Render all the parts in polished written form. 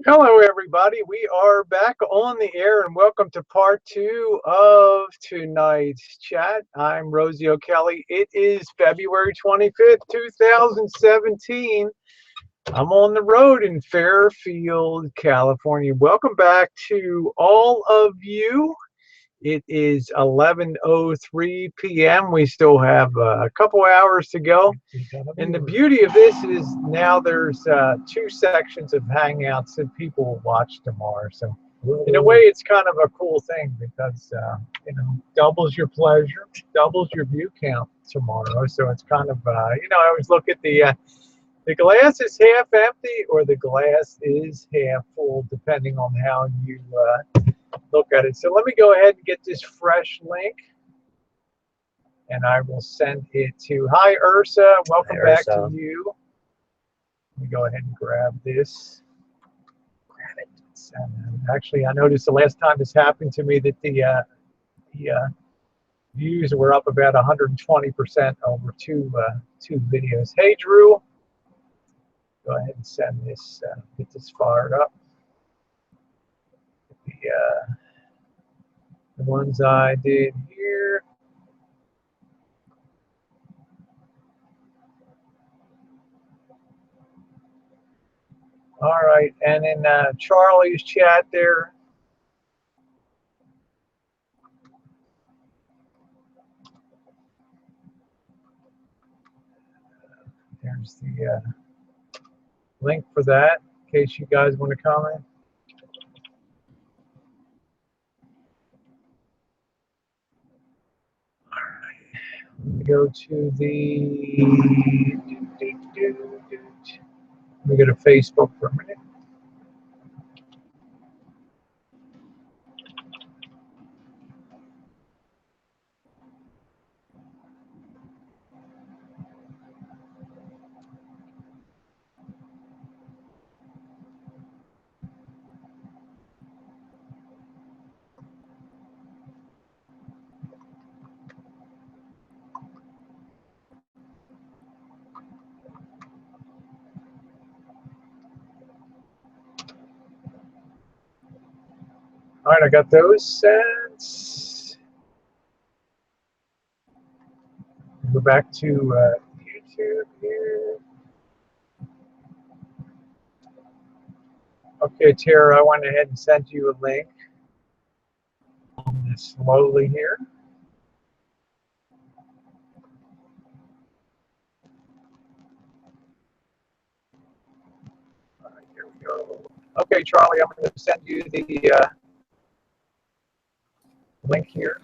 Hello, everybody. We are back on the air, and welcome to part 2 of tonight's chat. I'm Rosie O'Kelly. It is February 25th, 2017. I'm on the road in Fairfield, California. Welcome back to all of you. It is 11:03 p.m. We still have a couple hours to go. And the beauty of this is now there's two sections of Hangouts that people will watch tomorrow. So in a way, it's kind of a cool thing because, doubles your pleasure, doubles your view count tomorrow. So it's kind of, I always look at the glass is half empty or the glass is half full, depending on how you look at it. So let me go ahead and get this fresh link, and I will send it to, hi Ursa, welcome back to you. Let me go ahead and grab this. Grab it. And actually, I noticed the last time this happened to me that the views were up about 120% over two videos. Hey Drew, go ahead and send this, get this fired up. The ones I did here. All right, and in Charlie's chat there, there's the link for that, in case you guys want to comment. All right, let me go to the, let me go to Facebook for a minute. All right, I got those sent. Go back to YouTube here. Okay, Tara, I went ahead and sent you a link. Slowly here. All right, here we go. Okay, Charlie, I'm going to send you the link here.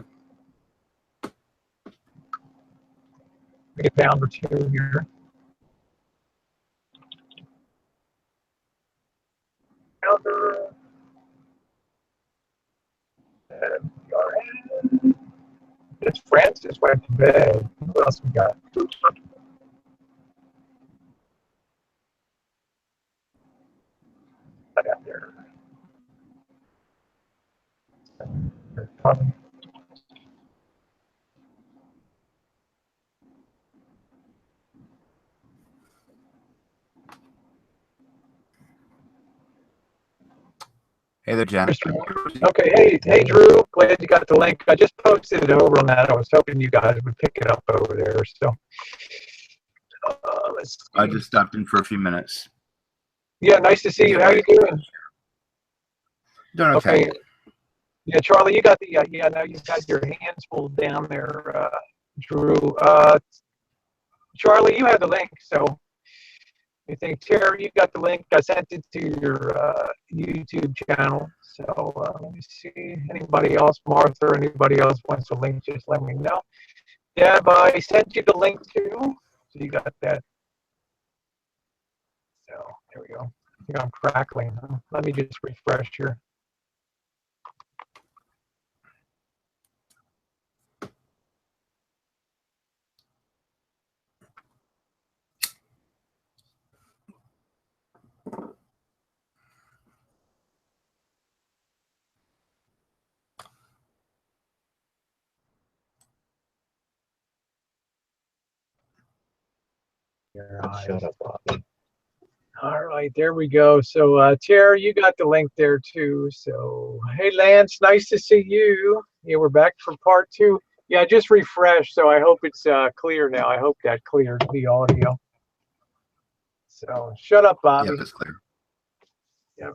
We get down to 2 here. It's Francis went to bed. Who else we got? I got there. Probably. Hey there, Jen. Okay, hey, Drew. Glad you got the link. I just posted it over on that. I was hoping you guys would pick it up over there. So, let's see. I just stopped in for a few minutes. Yeah, nice to see you. How you doing? Doing okay. Yeah, Charlie, you got the yeah. Now you got your hands full down there, Drew. Charlie, you have the link. So, I think Terry, you got the link. I sent it to your YouTube channel. So let me see. Anybody else, Martha, or anybody else wants a link, just let me know. Deb, I sent you the link too. So you got that. So there we go. I think I'm crackling. Huh? Let me just refresh here. Shut up, Bobby. All right, there we go. So, Tara, you got the link there too. So, hey, Lance, nice to see you. Yeah, we're back for part 2. Yeah, I just refreshed, so I hope it's clear now. I hope that cleared the audio. So, shut up, Bobby. Yep, it's clear. Yep.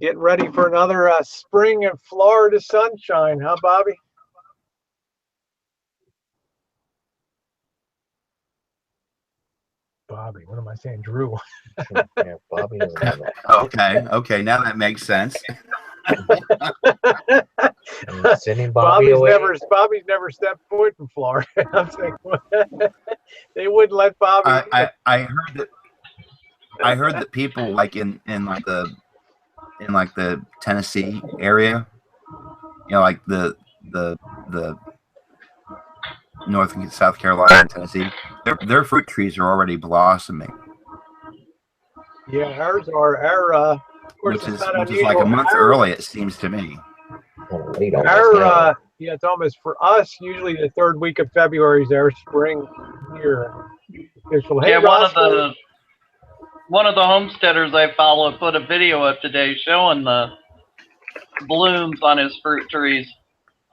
Getting ready for another spring in Florida sunshine, huh, Bobby? Bobby, what am I saying? Drew. Yeah, Bobby doesn't have that. Okay, now that makes sense. I'm sending Bobby away. Bobby's never stepped foot in Florida. I'm saying, they wouldn't let Bobby. I heard that people like in like the Tennessee area, you know, like the North and South Carolina and Tennessee, their fruit trees are already blossoming. Yeah, ours are. Of course, which is like a month early, it seems to me. Yeah, it's almost for us. Usually, the 3rd week of February is our spring here. Hey, yeah, one of the homesteaders I follow put a video up today showing the blooms on his fruit trees.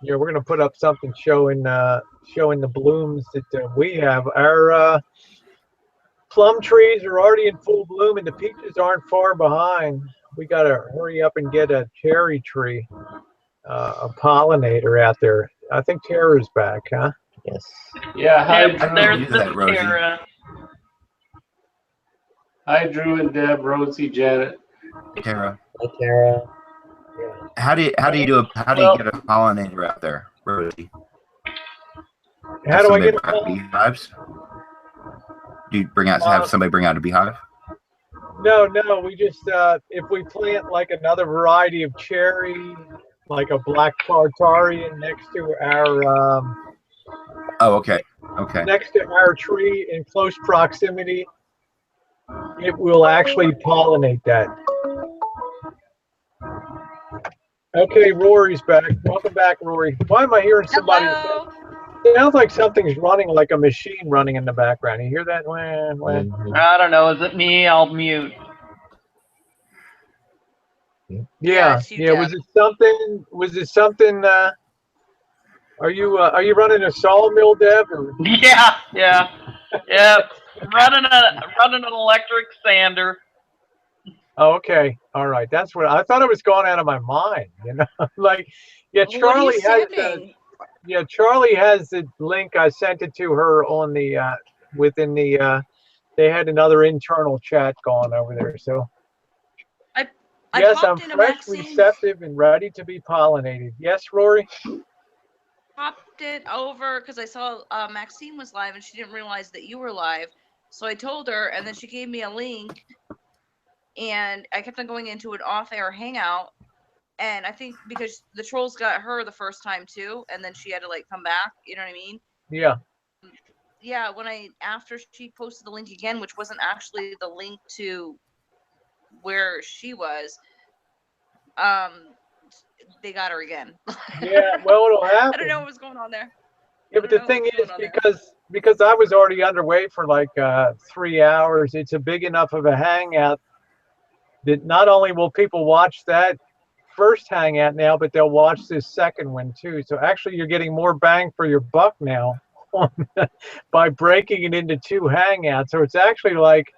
Yeah, we're gonna put up something showing the blooms that we have. Our plum trees are already in full bloom, and the peaches aren't far behind. We gotta hurry up and get a cherry tree, a pollinator out there. I think Tara's back, huh? Yes. Yeah, hi, Yep, Drew. there's that, Rosie. Tara. Hi, Drew and Deb, Rosie, Janet. Tara, Hi, Tara. how do you get a pollinator out there, Rosie? How do I get a beehives? Do you have somebody bring out a beehive? No, we just if we plant like another variety of cherry, like a black tartarian next to our okay. next to our tree in close proximity, it will actually pollinate that. Okay, Rory's back. Welcome back, Rory. Why am I hearing somebody? Hello. It sounds like something's running, like a machine running in the background. You hear that? I don't know. Is it me? I'll mute. Yeah. Was it something? Are you running a sawmill, Deb? Or? Yeah. Running an electric sander. Oh, okay. All right. That's what I thought. It was going out of my mind. You know, like, yeah. Charlie has. Charlie has the link. I sent it to her on the within the. They had another internal chat going over there. So. Yes, I'm fresh, receptive, and ready to be pollinated. Yes, Rory? Popped it over because I saw Maxine was live and she didn't realize that you were live. So I told her, and then she gave me a link. And I kept on going into an off-air hangout. And I think because the trolls got her the first time too, and then she had to like come back. You know what I mean? Yeah. Yeah. After she posted the link again, which wasn't actually the link to where she was, they got her again. Yeah, well, it'll happen. I don't know what was going on there. Yeah, but the thing is, because I was already underway for like 3 hours, it's a big enough of a hangout that not only will people watch that first hangout now, but they'll watch this second one too. So actually, you're getting more bang for your buck now by breaking it into 2 hangouts. So it's actually like,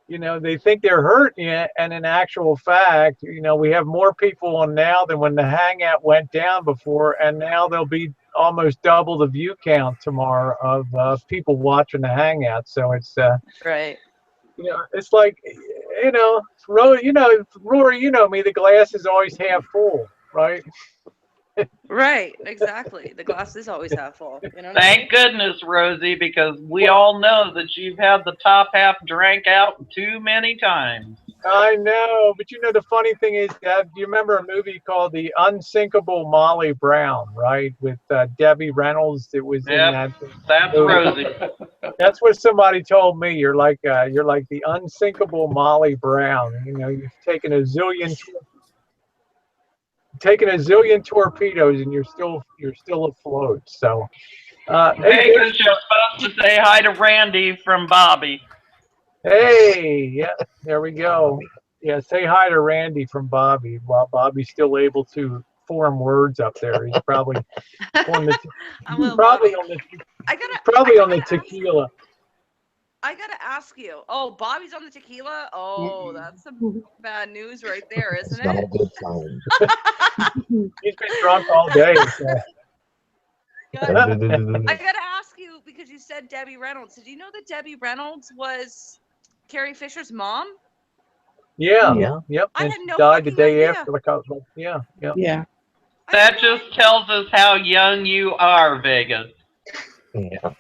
you know, they think they're hurting you, and in actual fact, you know, we have more people on now than when the hangout went down before, and now there'll be almost double the view count tomorrow of people watching the hangout. So it's right. You know, it's like, you know, Rory, you know me, the glass is always half full, right? Right, exactly. The glass is always half full. You know. Thank goodness, Rosie, because we all know that you've had the top half drank out too many times. I know, but you know the funny thing is, Deb, do you remember a movie called The Unsinkable Molly Brown, right, with Debbie Reynolds? It was in that. That's movie. Rosie. That's what somebody told me. You're like the unsinkable Molly Brown. You know, you've taken a zillion torpedoes and you're still afloat. So Hey, because you're supposed to say hi to Randy from Bobby. Hey, yeah, there we go. Yeah, say hi to Randy from Bobby. While Bobby's still able to form words up there, he's probably on the I will, probably Bobby. on the I gotta probably on the ask- tequila. I gotta ask you. Oh, Bobby's on the tequila. Oh, that's some bad news right there, It's isn't not a it? good sign. He's been drunk all day. So. I gotta ask you because you said Debbie Reynolds. Did you know that Debbie Reynolds was Carrie Fisher's mom? Yeah. Yeah. Yep. I and had she no died the fucking day idea. after the couple. Yeah. Yeah. Yeah. I had That no just tells us how young you are, Vegas. Yeah.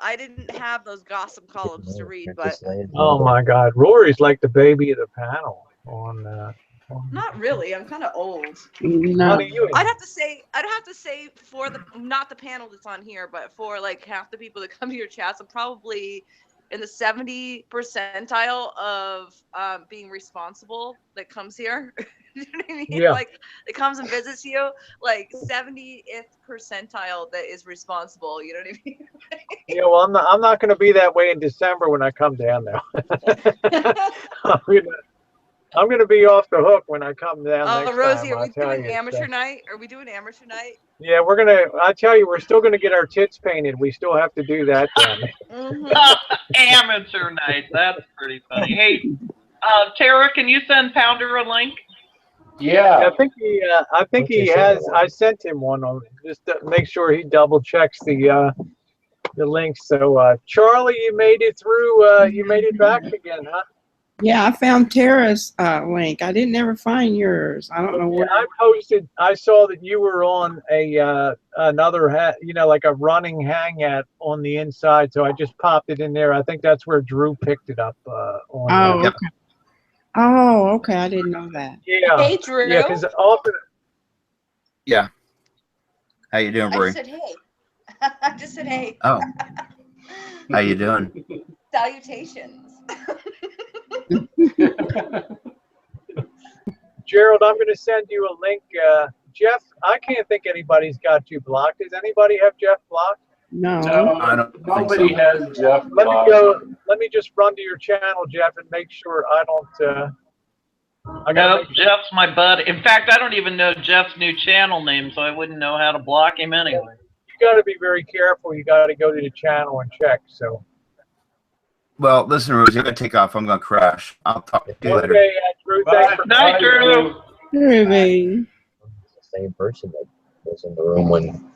I didn't have those gossip columns to read, but Oh my God, Rory's like the baby of the panel on. not really. I'm kind of old. No. Honey, you. I'd have to say for the not the panel that's on here, but for like half the people that come to your chats, I'm probably in the 70 percentile of being responsible that comes here. You know what I mean? Yeah. Like it comes and visits you, like 70th percentile that is responsible. You know what I mean? Yeah. Well, I'm not going to be that way in December when I come down there. I'm gonna be off the hook when I come down next Rosie, time. are we I'll tell doing you. amateur night? Are we doing amateur night? Yeah, we're gonna. I tell you, we're still gonna get our tits painted. We still have to do that down there. Amateur night. That's pretty funny. Hey, Tara, can you send Pounder a link? Yeah. I think he has. I sent him one on just to make sure he double checks the links. So Charlie, you made it through. You made it back again, huh? Yeah, I found Tara's link. I didn't ever find yours. I don't know where. I posted. I saw that you were on a another like a running hANGoUT on the inside. So I just popped it in there. I think that's where Drew picked it up. On. Oh, okay. Oh, okay. I didn't know that. Yeah. Hey, Drew. Yeah, because often. Yeah. How you doing, I Bree? just said hey. I just said hey. Oh. How you doing? Salutations. Gerald, I'm going to send you a link. Jeff, I can't think anybody's got you blocked. Does anybody have Jeff blocked? No. I don't think Nobody so. has Jeff. Let me blocked. go. Let me just run to your channel, Jeff, and make sure I don't. I got. No, Jeff's my bud. In fact, I don't even know Jeff's new channel name, so I wouldn't know how to block him anyway. You got to be very careful. You got to go to the channel and check. So. Well, listen, Rosie, I'm gonna take off. I'm gonna crash. I'll talk to you later. Okay, Drew. Thanks for Night, Drew. Ruby. It's the same person that was in the room when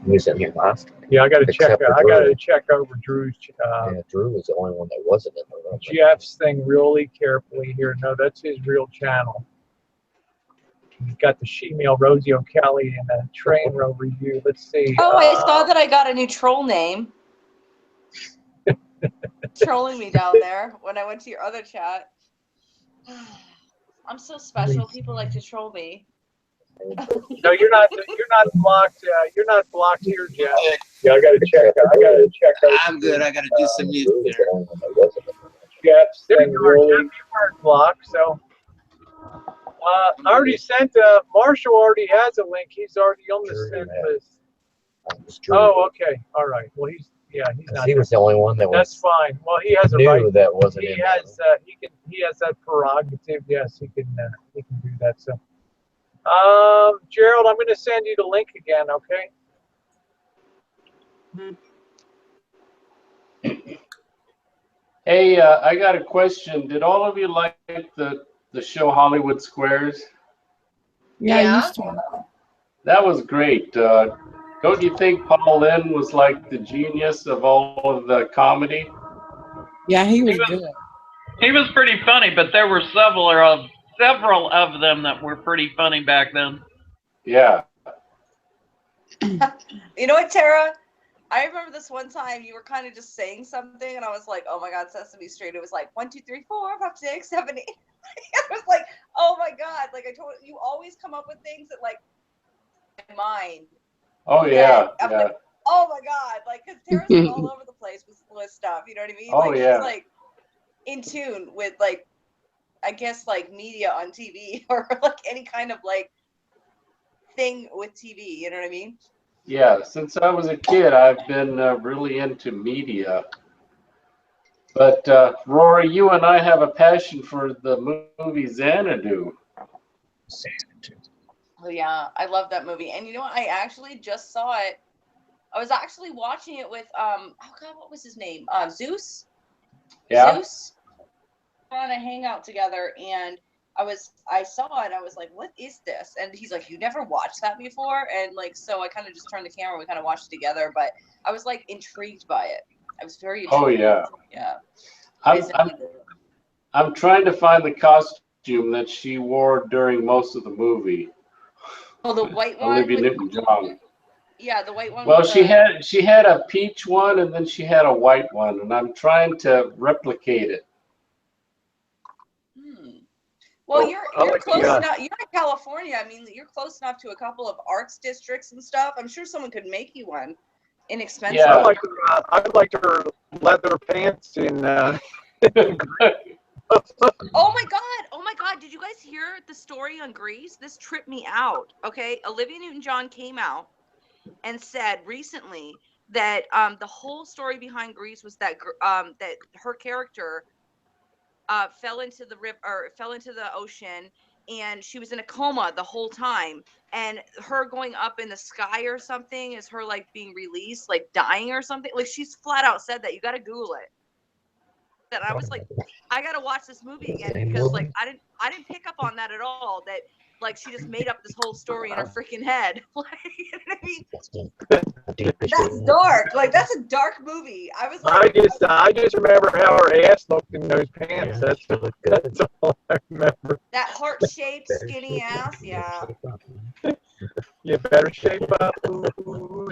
he was in here last time. Yeah, I got to check. Except for I got to Drew. check over Drew's Yeah, Drew was the only one that wasn't in the room. Jeff's thing really carefully here. No, that's his real channel. He's got the She-Mail Rosie O'Kelly and a train row review. Let's see. Oh, I saw that I got a new troll name. Trolling me down there when I went to your other chat. I'm so special. People like to troll me. No, you're not. You're not blocked. You're not blocked here, Jeff. Yeah, I got to check. I got to check. I'm good. I got to do some Drew music was there. the only one that wasn't in the room. Jeff's There thing you are, really. Jeff. You weren't blocked. So, I already sent. Marshall already has a link. He's already on the Drew sent had- list. It was Drew. Oh, okay. All right. Well, he's not. He was the only one that That's was fine. Well, he has a knew right. that wasn't He in there. has. He has that prerogative. Yes, he can do that. So, Gerald, I'm going to send you the link again. Okay. Hey, I got a question. Did all of you like the show Hollywood Squares? Yeah, I Yeah. used to. That was great. Don't you think Paul Lynde was like the genius of all of the comedy? Yeah, he was good. He was pretty funny, but there were several of them that were pretty funny back then. Yeah. You know what, Tara? I remember this one time you were kind of just saying something, and I was like, "Oh my God, Sesame Street!" It was like 1, 2, 3, 4, 5, 6, 7, 8. I was like, "Oh my God!" Like I told you, always come up with things that like my mind. Oh yeah. I'm Yeah. like, oh my God! Like, cause Tara's like all over the place with stuff. You know what I mean? Oh, like yeah. she's like in tune with like, I guess like media on TV or like any kind of like thing with TV. You know what I mean? Yeah, since I was a kid, I've been really into media. But Rory, you and I have a passion for the movie Xanadu. Oh yeah, I love that movie. And you know what? I actually just saw it. I was actually watching it with oh god, what was his name? Zeus. Yeah. Zeus. We're on a hangout together, and I saw it. I was like, "What is this?" And he's like, "You never watched that before?" And like, so I kind of just turned the camera. We kind of watched it together, but I was like intrigued by it. I was very intrigued. Oh yeah. Yeah. I'm trying to find the costume that she wore during most of the movie. Oh, the white one. Olivia Newton-John. Yeah, the white one. Well, she had a peach one, and then she had a white one, and I'm trying to replicate it. Well, you're close enough. You're in California. I mean, you're close enough to a couple of arts districts and stuff. I'm sure someone could make you one, inexpensive. Yeah. I like her leather pants in. Oh my god! Did you guys hear the story on Grease? This tripped me out. Okay, Olivia Newton-John came out and said recently that the whole story behind Grease was that that her character fell into the river or fell into the ocean, and she was in a coma the whole time. And her going up in the sky or something is her like being released, like dying or something. Like she's flat out said that. You got to Google it. And I was like, I got to watch this movie again because like I didn't pick up on that at all. That like she just made up this whole story in her freaking head. Like, you know what I mean? That's dark. Like that's a dark movie. I was like, I just remember how her ass looked in those pants. That's all I remember. That heart-shaped skinny ass. Yeah. You better shape up, ooh,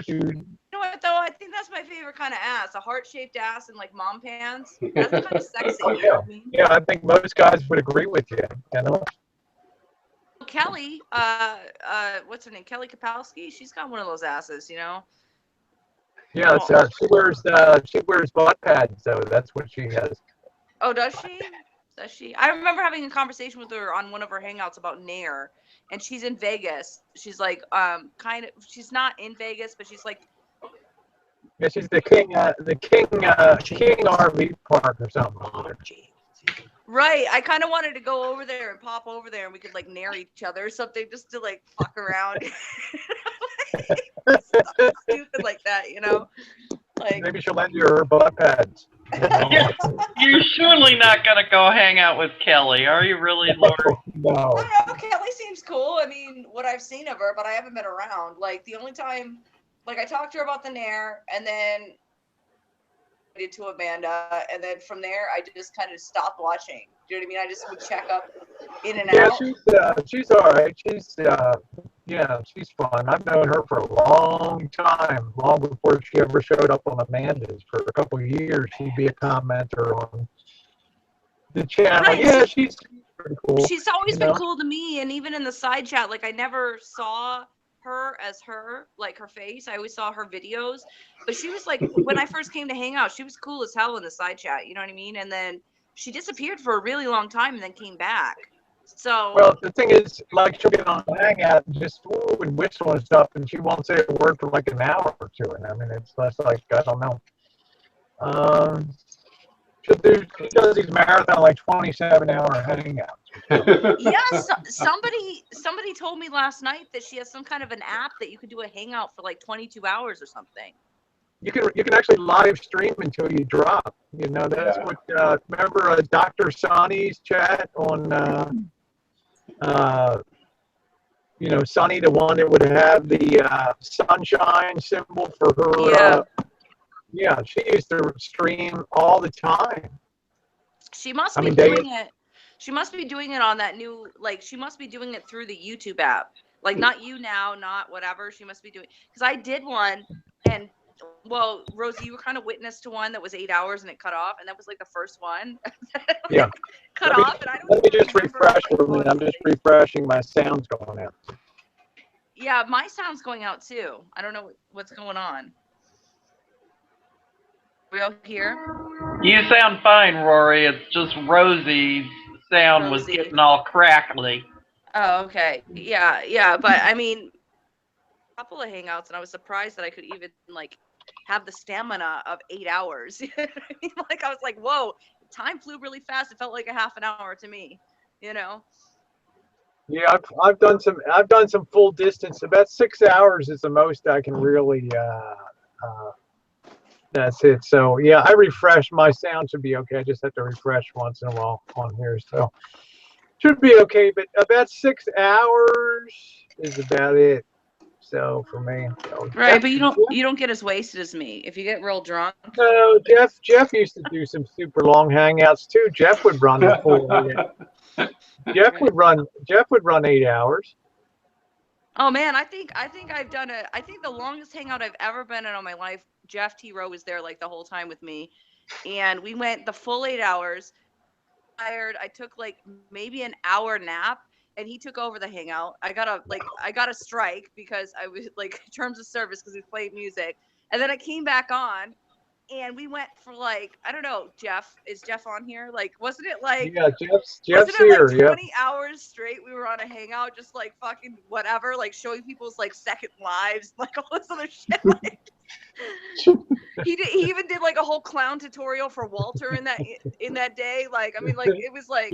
dude. You know what though? I think that's my favorite kind of ass. A heart-shaped ass and like mom pants. That's kind of sexy. Oh, You know what I mean? Yeah, I think most guys would agree with you. You know. Kelly, what's her name? Kelly Kapowski. She's got one of those asses, you know. Yeah, she wears butt pads, so that's what she has. Oh, does she? Does she? I remember having a conversation with her on one of her hangouts about Nair, and she's in Vegas. She's like, kind of. She's not in Vegas, but she's like. Yeah, she's the king RV park or something. Right. I kind of wanted to go over there and pop over there, and we could like Nair each other or something, just to like fuck around. Something stupid like that, you know. Like maybe she'll lend you her butt pads. You're surely not gonna go hang out with Kelly, are you really, Lord? No. I don't know. Kelly seems cool. I mean, what I've seen of her, but I haven't been around. Like the only time, like I talked to her about the Nair, and then I did to Amanda, and then from there I just kind of stopped watching. Do you know what I mean? I just would check up in and out. Yeah, she's all right. She's fun. I've known her for a long time, long before she ever showed up on Amanda's. For a couple of years, she'd be a commenter on the channel. Right. Yeah, she's pretty cool. She's always been cool to me, and even in the side chat, like I never saw her as her, like her face. I always saw her videos, but she was like, when I first came to hang out, she was cool as hell in the side chat. You know what I mean? And then she disappeared for a really long time, and then came back. So well, the thing is, like she'll get on Hangout and just and whistle and stuff, and she won't say a word for like an hour or two. And I mean, it's like I don't know. She does these marathon like 27-hour hangouts. yeah, somebody told me last night that she has some kind of an app that you could do a hangout for like 22 hours or something. You can actually live stream until you drop. You know, that's what. Remember Dr. Sonny's chat on. You know, Sonny, the one that would have the sunshine symbol for her. Yeah. Yeah, she used to stream all the time. She must be doing it. She must be doing it on that new, like, she must be doing it through the YouTube app. Like, not you now, not whatever. She must be doing, because I did one, and, well, Rosie, you were kind of witness to one that was 8 hours and it cut off, and that was like the first one. Yeah. Cut off, and I don't. Let me just refresh for a minute. I'm just refreshing. My sound's going out. Yeah, my sound's going out too. I don't know what's going on. We all here? You sound fine, Rory. It's just Rosie's sound was getting all crackly. Oh, okay. Yeah, but I mean, couple of hangouts, and I was surprised that I could even like have the stamina of 8 hours. You know what I mean? Like I was like, whoa, time flew really fast. It felt like a half an hour to me, you know. Yeah, I've done some full distance. About 6 hours is the most I can really. That's it. So yeah, I refresh. My sound should be okay. I just have to refresh once in a while on here, so should be okay. But about 6 hours is about it. So for me, so Right, but you don't get as wasted as me. If you get real drunk. No, Jeff used to do some super long hangouts too. Jeff would run the full 8. Jeff would run 8 hours. Oh man, I think I've done I think the longest hangout I've ever been in all my life, Jeff T. Rowe was there like the whole time with me. And we went the full 8 hours. Tired. I took like maybe an hour nap and he took over the hangout. I got a strike because I was like terms of service because we played music. And then I came back on and we went for like, I don't know, is Jeff on here? Like, wasn't it like, Yeah, Jeff's wasn't it here. like 20 hours straight we were on a hangout, just like fucking whatever, like showing people's like second lives, like all this other shit. Like, he even did like a whole clown tutorial for Walter in that day. Like, I mean, like it was like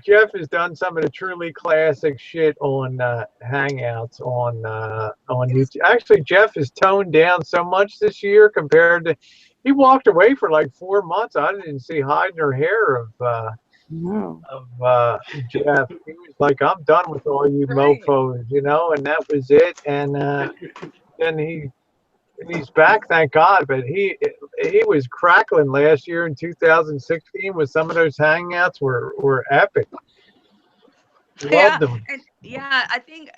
Jeff has done some of the truly classic shit on Hangouts on YouTube. Actually, Jeff has toned down so much this year compared to. He walked away for like 4 months. I didn't see hide nor hair of No. Jeff. He was like, "I'm done with all you Right. mofos," you know, and that was it. And then he's back, thank God. But he was crackling last year in 2016 with some of those hangouts were epic. Loved them. And yeah, I think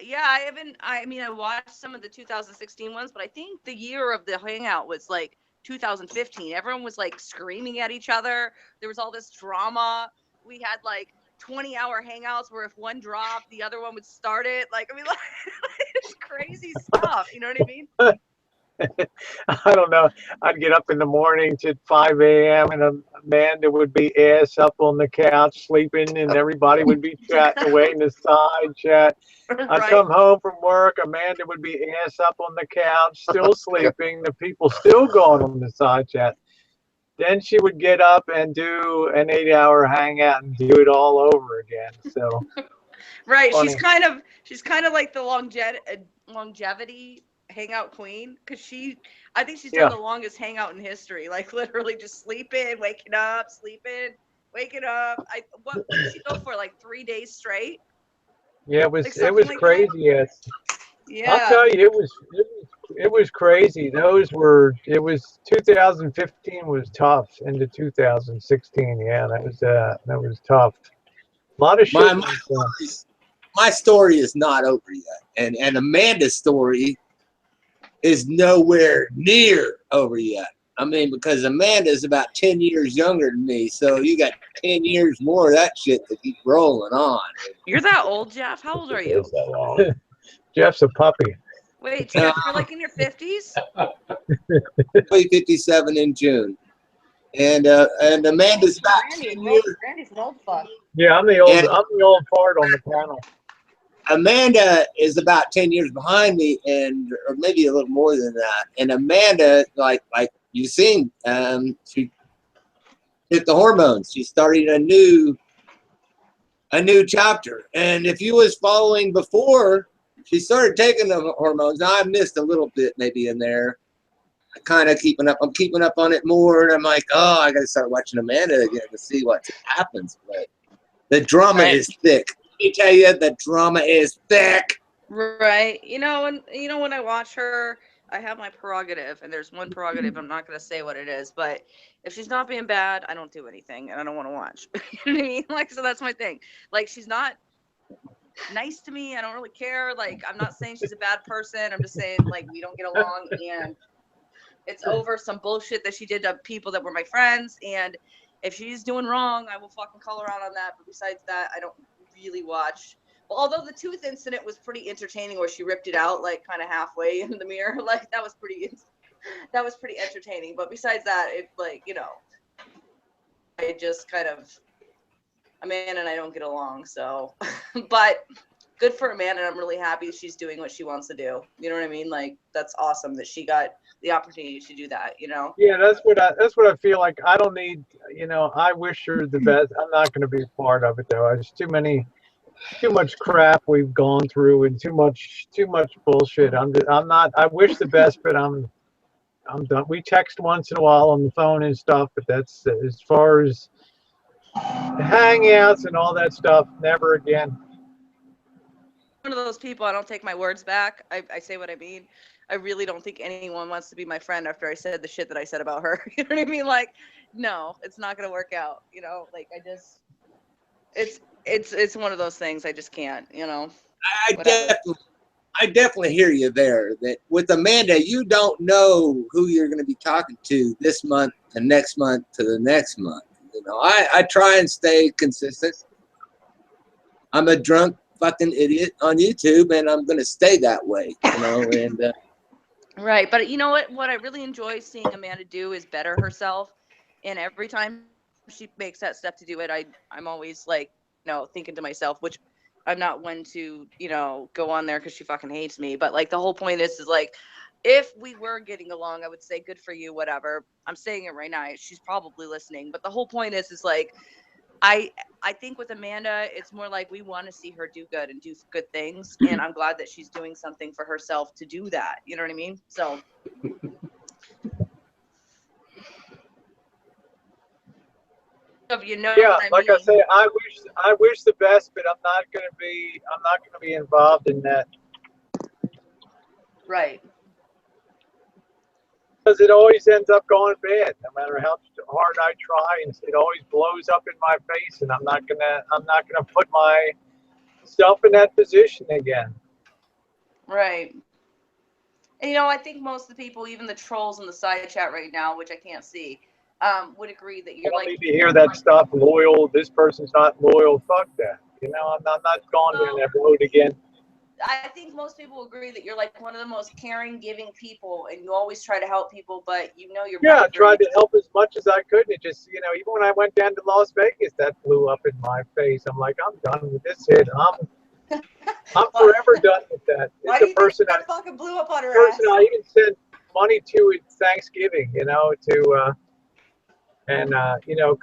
I mean I watched some of the 2016 ones, but I think the year of the hangout was like 2015. Everyone was like screaming at each other. There was all this drama. We had like 20-hour hangouts where if one dropped, the other one would start it. Like, I mean, like, it's crazy stuff. You know what I mean? I don't know. I'd get up in the morning to 5 a.m. and Amanda would be ass up on the couch sleeping, and everybody would be chatting away in the side chat. I'd Right. come home from work. Amanda would be ass up on the couch, still sleeping. The people still going on the side chat. Then she would get up and do an 8-hour hangout and do it all over again. So right, funny. she's kind of like the longevity hangout queen because I think she's done the longest hangout in history. Like literally just sleeping, waking up, sleeping, waking up. What did she go for? Like 3 days straight? Yeah, it was like crazy. that? Yes. Yeah. I'll tell you, it was crazy. 2015 was tough into 2016. Yeah, that was tough. A lot of shit. My story is not over yet, and Amanda's story is nowhere near over yet. I mean, because Amanda's about 10 years younger than me, so you got 10 years more of that shit to keep rolling on. You're that old, Jeff? How old are you? Is that long? Jeff's a puppy. Wait, Jeff, you're like in your 50s? 57 in June. And Amanda's about 10 years. Randy's an old fuck. Yeah, I'm the old part on the panel. Amanda is about 10 years behind me, or maybe a little more than that. And Amanda, like you've seen, she hit the hormones. She's starting a new chapter. And if you was following before, she started taking the hormones. Now I missed a little bit maybe in there. I kind of keeping up. I'm keeping up on it more, and I'm like, oh, I got to start watching Amanda again to see what happens. But the drama is thick. Let me tell you, the drama is thick. Right. You know, when I watch her, I have my prerogative, and there's one prerogative. I'm not going to say what it is, but if she's not being bad, I don't do anything, and I don't want to watch. You know what I mean? Like, so that's my thing. Like, she's not nice to me. I don't really care. Like, I'm not saying she's a bad person. I'm just saying, like, we don't get along, and it's over some bullshit that she did to people that were my friends. And if she's doing wrong, I will fucking call her out on that. But besides that, I don't really watch. Well, although the tooth incident was pretty entertaining, where she ripped it out like kind of halfway in the mirror, like that was pretty entertaining. But besides that, it like, you know, I just kind of, Amanda and I don't get along. So, but good for Amanda. And I'm really happy she's doing what she wants to do. You know what I mean? Like, that's awesome that she got the opportunity to do that, you know? Yeah, that's what I feel like. I don't need, I wish her the best. I'm not going to be a part of it though. There's too much crap we've gone through and too much bullshit. I'm not. I wish the best, but I'm done. We text once in a while on the phone and stuff, but that's as far as the hangouts and all that stuff. Never again. One of those people, I don't take my words back. I say what I mean. I really don't think anyone wants to be my friend after I said the shit that I said about her. You know what I mean? Like, no, it's not gonna work out. You know, like it's one of those things. I just can't. You know. I definitely hear you there. That with Amanda, you don't know who you're going to be talking to this month, to next month, to the next month. You know, I try and stay consistent. I'm a drunk fucking idiot on YouTube, and I'm going to stay that way. You know, and right. But you know what I really enjoy seeing Amanda do is better herself. And every time she makes that step to do it, I'm always like, thinking to myself, which I'm not one to, go on there because she fucking hates me. But like the whole point is like, if we were getting along, I would say good for you, whatever. I'm saying it right now. She's probably listening. But the whole point is like, I think with Amanda, it's more like we want to see her do good and do good things. And I'm glad that she's doing something for herself to do that. You know what I mean? So. Yeah, like I say, I wish the best, but I'm not gonna be involved in that. Right. Because it always ends up going bad, no matter how hard I try, and it always blows up in my face, and I'm not gonna put myself in that position again. Right. And I think most of the people, even the trolls in the side chat right now, which I can't see, would agree that you're I don't need to hear that stuff. Loyal. This person's not loyal. Fuck that. I'm not going down that road again. I think most people agree that you're like one of the most caring, giving people, and you always try to help people, but you're. Yeah, I tried to help as much as I could. And it just, even when I went down to Las Vegas, that blew up in my face. I'm like, I'm done with this shit. I'm forever done with that. Why do you think that fucking blew up on her ass? I even sent money to at Thanksgiving,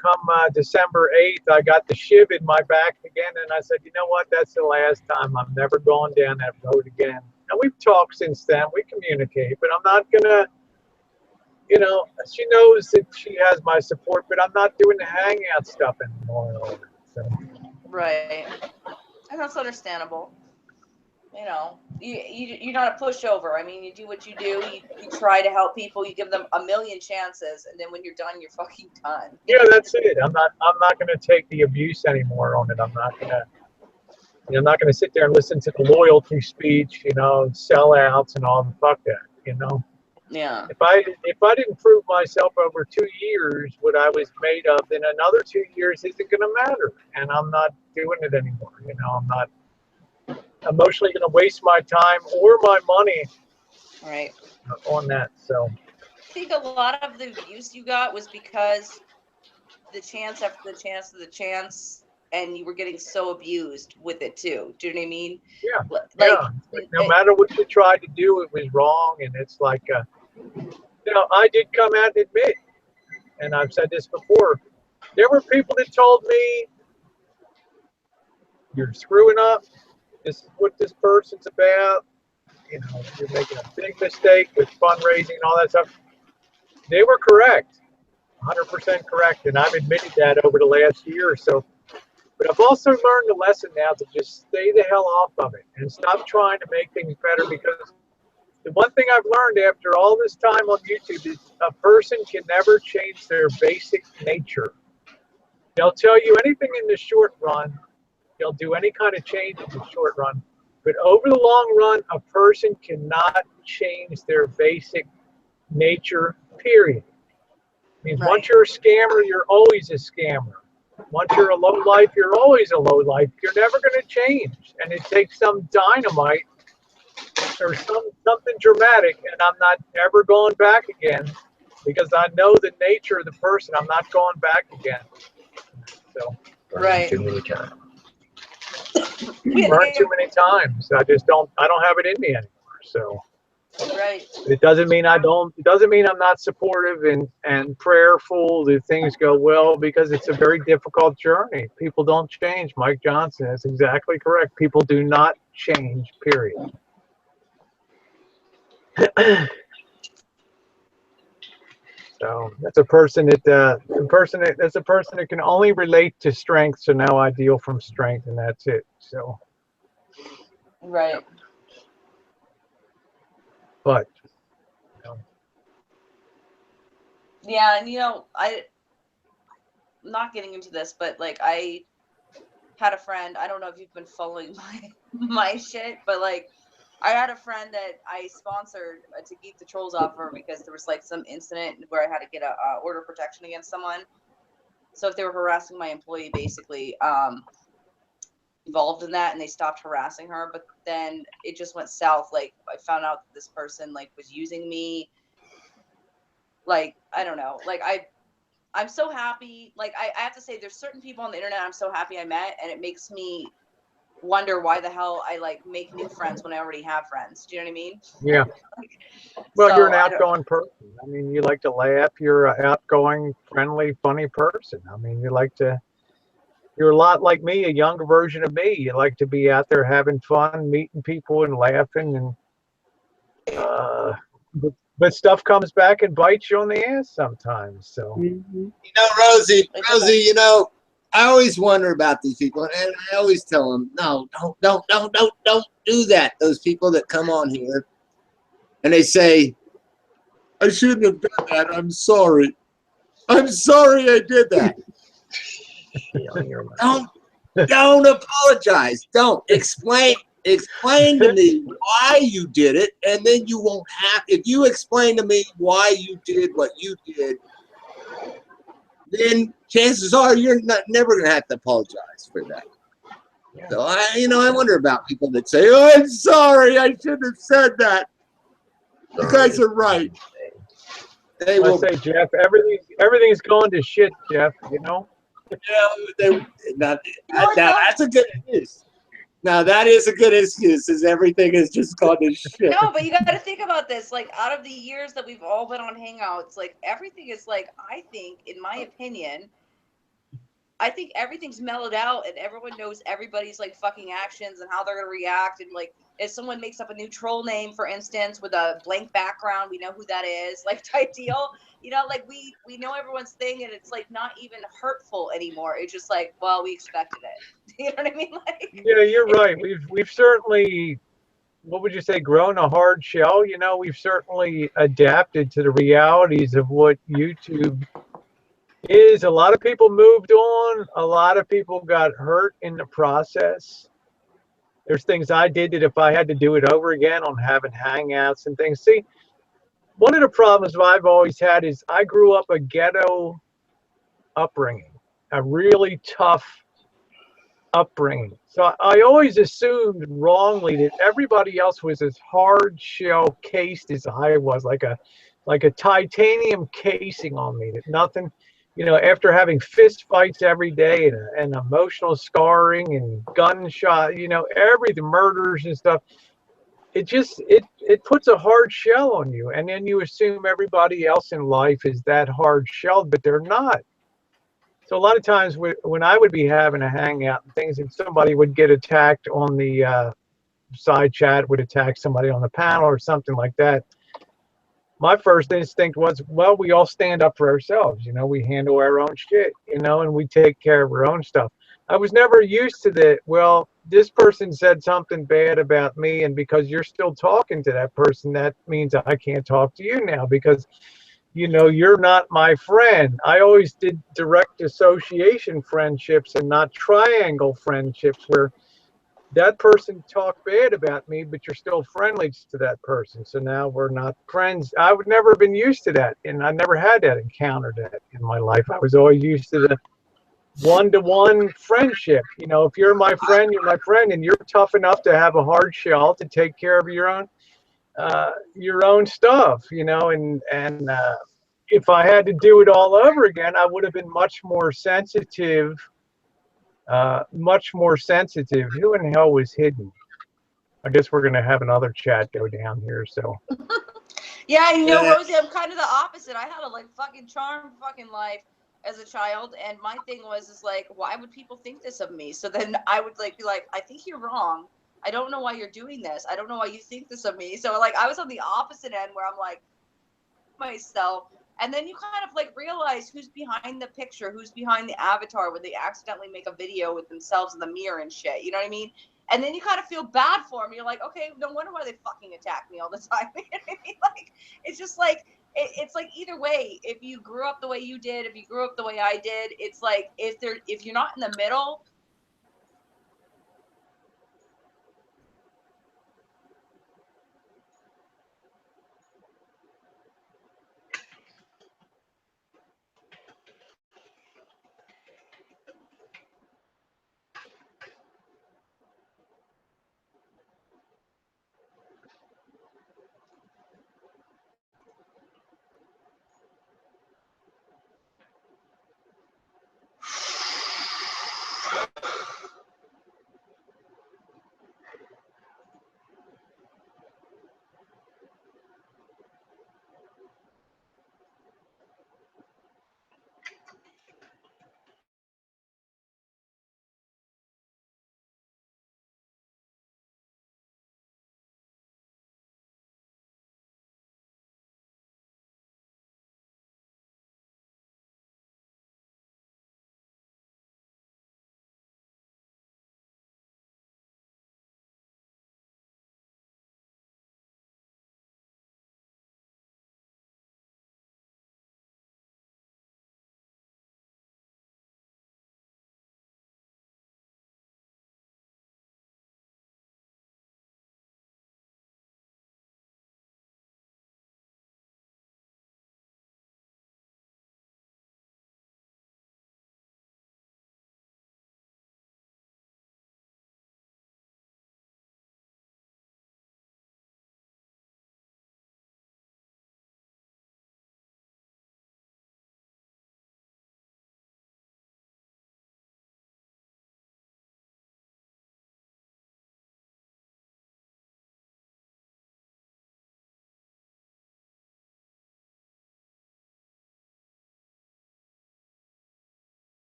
come December 8th, I got the shiv in my back again, and I said, you know what, that's the last time. I'm never going down that road again. And we've talked since then. We communicate, but I'm not gonna, she knows that she has my support, but I'm not doing the hangout stuff anymore. So. Right. And that's understandable. You're not a pushover. I mean, you do what you do. You try to help people. You give them a million chances, and then when you're done, you're fucking done. Yeah, that's it. I'm not going to take the abuse anymore on it. I'm not going to sit there and listen to the loyalty speech, sellouts and all the fuck that, Yeah. If I didn't prove myself over 2 years what I was made of, then another 2 years isn't going to matter, and I'm not doing it anymore. I'm not emotionally going to waste my time or my money on that. So I think a lot of the abuse you got was because the chance after the chance of the chance, and you were getting so abused with it too. Do you know what I mean? Yeah. No matter what you tried to do, it was wrong, and it's like, I did come out and admit, and I've said this before, there were people that told me, you're screwing up. This is what this person's about. You're making a big mistake with fundraising and all that stuff. They were correct, 100% correct, and I've admitted that over the last year or so. But I've also learned the lesson now to just stay the hell off of it and stop trying to make things better, because the one thing I've learned after all this time on YouTube is a person can never change their basic nature. They'll tell you anything in the short run. They'll do any kind of change in the short run. But over the long run, a person cannot change their basic nature, period. It means once you're a scammer, you're always a scammer. Once you're a low life, you're always a low life. You're never going to change. And it takes some dynamite or something dramatic, and I'm not ever going back again, because I know the nature of the person. I'm not going back again. So Too many times. burned too many times. I don't have it in me anymore. So Right. it doesn't mean it doesn't mean I'm not supportive and prayerful that things go well, because it's a very difficult journey. People don't change. Mike Johnson is exactly correct. People do not change, period. So that's a person that can only relate to strength, so now I deal from strength, and that's it. So Right. but Yeah, and I'm not getting into this, but like I had a friend, I don't know if you've been following my shit, but like I had a friend that I sponsored to keep the trolls off her because there was like some incident where I had to get a order of protection against someone. So if they were harassing my employee, basically involved in that, and they stopped harassing her, but then it just went south. Like I found out that this person like was using me. Like, I don't know. Like I'm so happy. Like I have to say there's certain people on the internet I'm so happy I met, and it makes me wonder why the hell I like make new friends when I already have friends. Do you know what I mean? yeah. Well, So, you're an outgoing person. I mean, you like to laugh. You're an outgoing, friendly, funny person. I mean, you're a lot like me, a younger version of me. You like to be out there having fun, meeting people and laughing, and but stuff comes back and bites you on the ass sometimes. So Rosie, I always wonder about these people, and I always tell them, no, don't do that. Those people that come on here and they say, I shouldn't have done that. I'm sorry. I'm sorry I did that. Don't apologize. Don't explain to me why you did it, and then you won't have. If you explain to me why you did what you did, then chances are you're never going to have to apologize for that. So I wonder about people that say, "Oh, I'm sorry, I shouldn't have said that." You guys are right. I say, Jeff, everything's going to shit, Jeff. Yeah, that's a good excuse. Now that is a good excuse, is everything is just gone to shit. No, but you got to think about this. Like, out of the years that we've all been on Hangouts, like everything is like, I think, in my opinion, I think everything's mellowed out, and everyone knows everybody's like fucking actions and how they're gonna react. And like, if someone makes up a new troll name, for instance, with a blank background, we know who that is, like type deal. Like we know everyone's thing, and it's like not even hurtful anymore. It's just like, well, we expected it. You know what I mean? Like, Yeah, you're right. We've certainly, what would you say, grown a hard shell. We've certainly adapted to the realities of what YouTube is. A lot of people moved on. A lot of people got hurt in the process. There's things I did that if I had to do it over again on having hangouts and things. See, one of the problems I've always had is I grew up a ghetto upbringing, a really tough upbringing. So I always assumed wrongly that everybody else was as hard shell cased as I was, like a titanium casing on me, that nothing, after having fist fights every day and emotional scarring and gunshot, everything, murders and stuff, it puts a hard shell on you, and then you assume everybody else in life is that hard shelled, but they're not. So a lot of times when I would be having a hangout and things, and somebody would get attacked on the side chat, would attack somebody on the panel or something like that, my first instinct was, well, we all stand up for ourselves. We handle our own shit, and we take care of our own stuff. I was never used to that. Well, this person said something bad about me, and because you're still talking to that person, that means I can't talk to you now because, you're not my friend. I always did direct association friendships and not triangle friendships where that person talked bad about me, but you're still friendly to that person. So now we're not friends. I would never have been used to that, and I never had that encountered that in my life. I was always used to the one-to-one friendship. If you're my friend, you're my friend, and you're tough enough to have a hard shell to take care of your own stuff. And if I had to do it all over again, I would have been much more sensitive much more sensitive. Who in hell was hidden? I guess we're gonna have another chat go down here. So Yeah, you know, Rosie, I'm kind of the opposite. I had a like fucking charmed fucking life as a child, and my thing was is like, why would people think this of me? So then I would like be like, I think you're wrong. I don't know why you're doing this. I don't know why you think this of me. So like I was on the opposite end where I'm like myself, and then you kind of like realize who's behind the picture, who's behind the avatar when they accidentally make a video with themselves in the mirror and shit. You know what I mean? And then you kind of feel bad for them. You're like, okay, no wonder why they fucking attack me all the time. You know what I mean? Like, it's just like, it's like either way, if you grew up the way you did, if you grew up the way I did, it's like if you're not in the middle,